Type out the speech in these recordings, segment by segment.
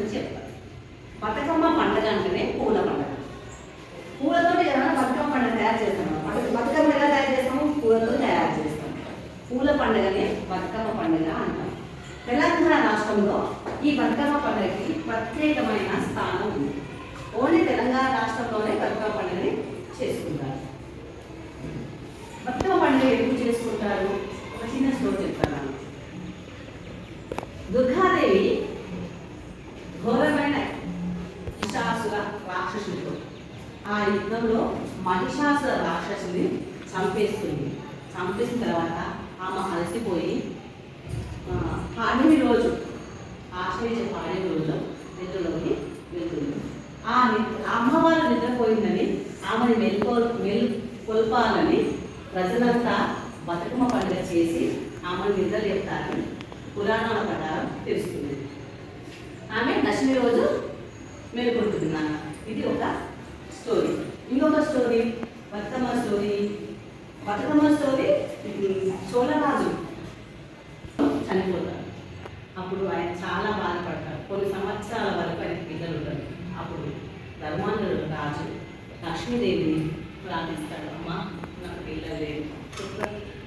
అని చెప్తారు. బతుకమ్మ పండుగ అంటేనే పూల పండుగ. పూలతో ఏదైనా బతుకమ్మ పండుగ తయారు చేస్తాము. బతుకమ్మ ఎలా తయారు చేస్తాము? పూలతో తయారు చేస్తాము. పూల పండుగనే బతుకమ్మ పండుగ అంటాం. తెలంగాణ రాష్ట్రంలో ఈ బతుకమ్మ పండుగకి ప్రత్యేకమైన స్థానం ఉంది. ఓన్లీ తెలంగాణ రాష్ట్రంలోనే బతుకమ్మ పండుగని చేసుకుంటారు. బతుకమ్మ పండుగ ఎప్పుడు చేసుకుంటారు? ఒక చిన్న స్టోరీ చెప్తాను. దుర్గాదేవి ఘోరమైన మహిషాసుర రాక్షసుడితో ఆ యుద్ధంలో మహిషాసుర రాక్షసుని చంపేస్తుంది. చంపేసిన తర్వాత ఆమె అలసిపోయి పాడమి రోజు ఆశ్రయించే పాడమి రోజు నిద్రలోకి వెళ్తుంది. అమ్మవారు నిద్రపోయిందని ఆమెను కొల్పాలని ప్రజలంతా బతుకమ్మ పండుగ చేసి ఆమెను నిద్రలేపుతారని పురాణాల ప్రకారం తెలుస్తుంది. ఆమె దశమి రోజు మేలుకొంటున్నాను. ఇది ఒక స్టోరీ. ఇంకొక స్టోరీ బతుకమ్మ స్టోరీ. చోళరాజు చనిపోతారు. అప్పుడు ఆయన చాలా బాధపడతారు. కొన్ని సంవత్సరాల వరకు ఆయన పిల్లలు ఉంటారు. అప్పుడు ధర్మాంధుడు రాజు లక్ష్మీదేవిని ప్రార్థిస్తాడు. అమ్మ, నాకు పిల్లలు లేదు,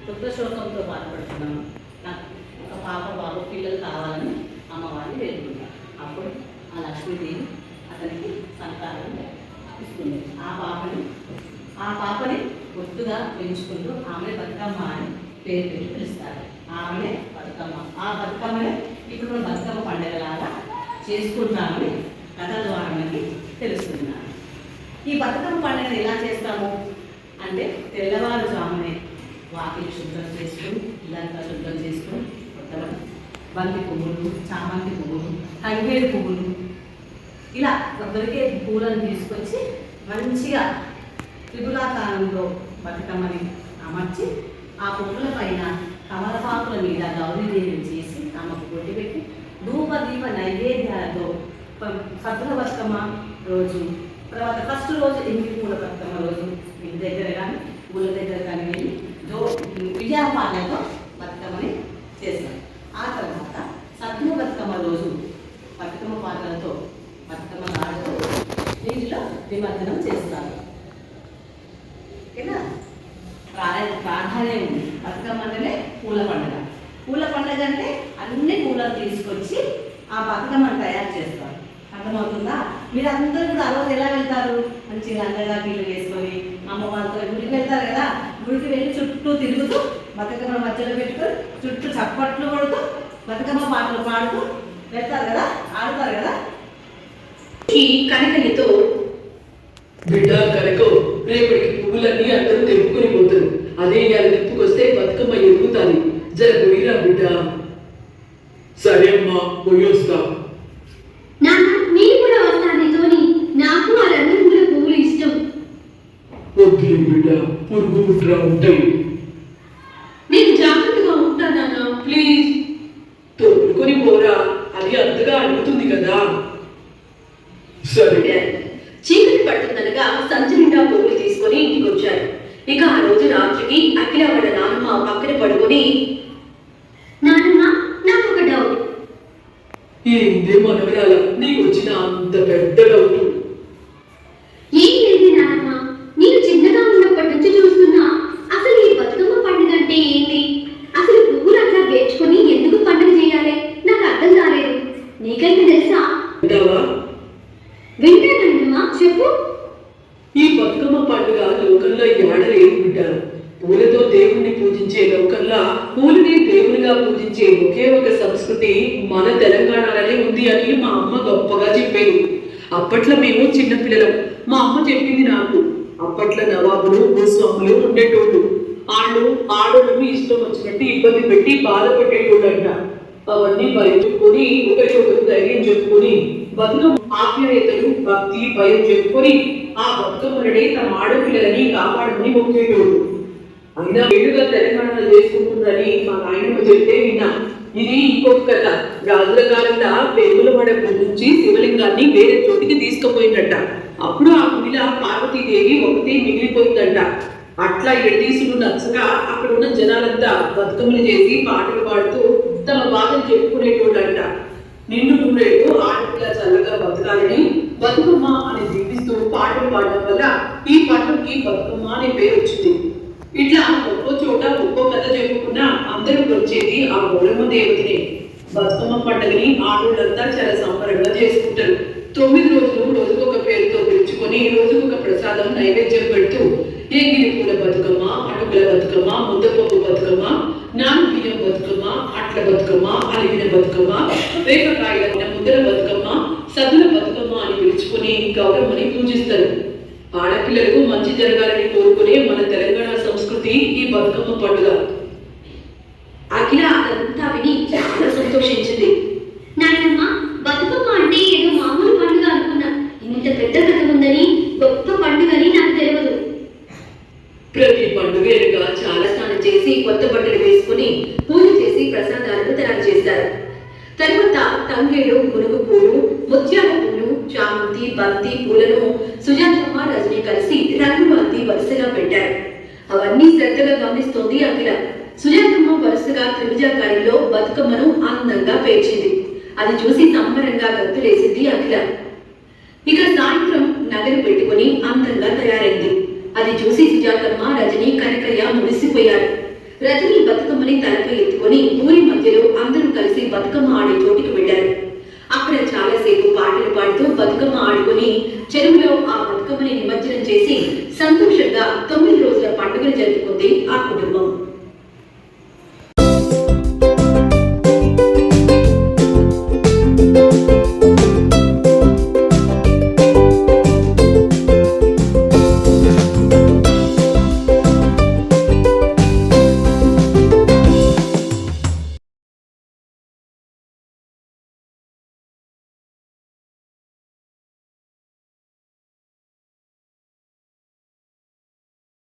పుత్రశోకంతో బాధపడుతున్నాను, నాకు ఒక పాప బాబు పిల్లలు కావాలని అమ్మవారిని వేడుకుంటారు. అప్పుడు ఆ లక్ష్మీదేవి అతనికి సంతానం ఇస్తుంది. ఆ పాపని గుర్తుగా పెంచుకుంటూ ఆమె బతుకమ్మ అని పేరు పెట్టి పిలుస్తారు. ఆమె బతుకమ్మ. ఆ బతుకమ్మనే ఇప్పుడు మనం బతుకమ్మ పండుగలాగా చేసుకుంటామని కథ ద్వారా మనకి తెలుస్తున్నాను. ఈ బతుకమ్మ పండుగను ఎలా చేస్తాము అంటే తెల్లవారుజామునే వాకిలి శుభ్రం చేసుకుని, ఇల్లంతా శుభ్రం చేసుకుని, కొత్త బంతి పువ్వులు, చామంతి పువ్వులు, తంగేడు పువ్వులు, ఇలా దొరికే పూలను తీసుకొచ్చి మంచిగా త్రిపులాకారంలో బతుకమ్మని అమర్చి ఆ పువ్వుల పైన కమలపాకుల మీద గౌరీదేవిని చేసి ఆమెకు బొట్టు పెట్టి ధూపదీప నైవేద్యాలతో సద్దుల బతుకమ్మ రోజు, తర్వాత ఫస్ట్ రోజు ఎంగిలి పూల బతుకమ్మ రోజు ఇంటి దగ్గర కానీ పూల దగ్గర కానీ వెళ్ళి విజయపాలతో బతుకమ్మని చేస్తారు. ఆ తర్వాత సద్దుల బతుకమ్మ రోజు బతుకమ్మ పాటలతో బతుకమ్మ ఆడుతూ నీటిలో నిమజ్జనం చేస్తారు. ఓకేనా? ప్రాధాన్యం ఉంది. బతుకమ్మ అంటేనే పూల పండుగ. పూల పండుగ అంటే అన్ని పూలను తీసుకొచ్చి ఆ బతుకమ్మను తయారు చేస్తారు. అర్థమవుతుందా? మీరు అందరూ కూడా ఆ రోజు ఎలా వెళ్తారు? మంచిగా లంగగా నీళ్ళు వేసుకొని అమ్మవారితో గుడికి వెళ్తారు కదా. గుడికి వెళ్ళి చుట్టూ తిరుగుతూ బతుకమ్మ మధ్యలో పెట్టుకొని చుట్టూ చప్పట్లు కొడుతూ బతుకమ్మ పాటలు పాడుతూ వెళ్తారు కదా, ఆడుతారు కదా. ఈ కనకనితో బిడ్డ కనకో, రేపటికి పువ్వులన్నీ అందరూ తెంపుకొని పోతారు. అదే ఇవాళ తిప్పుకొస్తే బతుకమ్మ ఎదుగుతాది. జర పోయిరా బిడ్డ. సరే అమ్మా, పోయొస్తా. నేను కూడా వస్తాను తోని. నాకు ఆ రంగుల పువ్వులు ఇష్టం. వద్దులే బిడ్డ, పురుగు ముట్రా ఉంటాయి. నేను జాగ్రత్తగా ఉంటానన్నా, ప్లీజ్. తోడుకొని పోరా, అది అంతగా అడుగుతుంది కదా. సరే. చీకటి పడుతుందనగా సంచి నిండా పువ్వులు తీసుకొని ఇంటికి వచ్చారు. ఇక ఆ రోజు రాత్రికి అఖిల వాళ్ళ నాన్నమ్మ పక్కన పడుకొని, నాన్నమ్మ, నాకు ఒక డౌట్. ఏందే మనవరాల, నీకు వచ్చిన అంత పెద్ద డౌట్? ఏం లేదు నాన్నమ్మ, నేను చిన్నగా ఉన్నప్పటి నుంచి చూస్తున్నా. అసలు ఈ బతుకమ్మ పండుగ అంటే ఏంటి? అసలు పువ్వులు అట్లా పేర్చుకొని ఎందుకు పండుగ చేయాలి? నాకు అర్థం కాలేదు. నీకైతే తెలుసా? వింటానమ్మా, చెప్పు. ఈ బతుకమ్మ పండుగ లోకంలో ఏడలేదు బిడ్డ. పూలతో దేవుణ్ణి పూజించే లోకంలో పూలని దేవునిగా పూజించే ఒకే ఒక సంస్కృతి మన తెలంగాణలోనే ఉంది అని మా అమ్మ గొప్పగా చెప్పేది. అప్పట్లో మేము చిన్నపిల్లలం. మా అమ్మ చెప్పింది నాకు. అప్పట్లో నవాబులు, భూస్వాములు ఉండేటోళ్ళు. ఆడోళ్ళని ఇష్టం వచ్చినట్టు ఇబ్బంది పెట్టి బాధపడేటోళ్ళంట. అవన్నీ భరించుకొని ఒకరికొకరు ధైర్యం చెప్పుకొని బతుకమ్మ ఆప్యాయతలు, భక్తి, భయం చెప్పుకొని ఆ బతుకమ్మలనే తమ ఆడపిల్లలని కాపాడమని మొక్కేటోళ్ళు. అయినా వేడుగా తెలంగాణలో చేసుకుంటుందని మా నాయనమ్మ చెప్తే విన్నా. ఇది ఇంకొక కథ. రాజుల కాలంలో వేములవాడ నుంచి శివలింగాన్ని వేరే చోటికి తీసుకుపోయిందట. అప్పుడు ఆ గుడిలో పార్వతీదేవి ఒకటి మిగిలిపోయిందంట. అట్లా ఎడదీసులు నచ్చగా అక్కడ ఉన్న జనాలంతా బతుకమ్మలు చేసి పాటలు పాడుతూ తమ బాధలు చెప్పుకునేటోళ్ళంట. నిండు నూరేళ్ళు ఆడపిల్ల చల్లగా బతకాలని బతుకమ్మ అని దీవిస్తూ పాటలు పాడడం వల్ల ఈ పండుగకి బతుకమ్మ అనే పేరు వచ్చింది. ఇట్లా ఒక్కో చోట ఒక్కో కథ చెప్పుకున్నా అందరూ వచ్చేది ఆ గౌరమ్మ దేవతనే. బతుకమ్మ పండుగని ఆడోళ్ళంతా చాలా సంబరంగా చేసుకుంటారు. 9 రోజులు రోజుకొక పేరుతో పిలుచుకొని రోజుకొక ప్రసాదం నైవేద్యం పెడుతూ ఎంగిలి పూల బతుకమ్మ, అటుకుల బతుకమ్మ, ముద్దపప్పు బతుకమ్మ, నాను బియ్యం బతుకమ్మ, అట్ల బతుకమ్మ, అలిగిన బతుకమ్మ, వేపకాయల ముద్దల బతుకమ్మ, సద్దుల బతుకమ్మ అని పిలుచుకొని గౌరమ్మని పూజిస్తారు. ఆడపిల్లలకు మంచి జరగాలని కోరుకునే మన తెలంగాణ సంస్కృతి ఈ బతుకమ్మ పండుగ. అఖిల అదంతా విని చాలా సంతోషించింది. నాన్నమ్మ, బతుకమ్మ అంటే ఏదో మామూలు పండుగ అనుకున్నా. ఇంత పెద్ద కథ ఉందని, గొప్ప పండుగని నాకు తెలియదు. ప్రతి పండుగగా చాలా స్నానం చేసి కొత్త బట్టలు వేసుకుని పూజ చేసి ప్రసాదాలను తయారు చేస్తారు. తరువాత తంగేడు, మునుగు పూలు, ముత్యాల పూలు, చామంతి, బంతి పూలను సుజాతమ్మ, రజని కలిసి రంగులు అద్ది వరుసగా పెట్టారు. అవన్నీ శ్రద్ధగా గమనిస్తోంది అఖిల. సుజాతమ్మ వరుసగా త్రిభుజాకారంలో బతుకమ్మను అందంగా పేర్చింది. అది చూసి సంబరంగా గంతులేసింది అఖిల. ఇక సాయంత్రం నగలు పెట్టుకుని అందంగా తయారైంది. అది చూసి సుజాతమ్మ, రజని, కనకయ్య మురిసిపోయారు. రజని బతుకమ్మని తలపై ఎత్తుకొని ఊరి మధ్యలో అందరూ కలిసి బతుకమ్మ ఆడే చోటికి వెళ్ళారు. అక్కడ చాలాసేపు పాటలు పాడుతూ బతుకమ్మ ఆడుకొని చెరువులో ఆ బతుకమ్మని నిమజ్జనం చేసి సంతోషంగా 9 రోజుల పండుగను జరుపుకుంది ఆ కుటుంబం.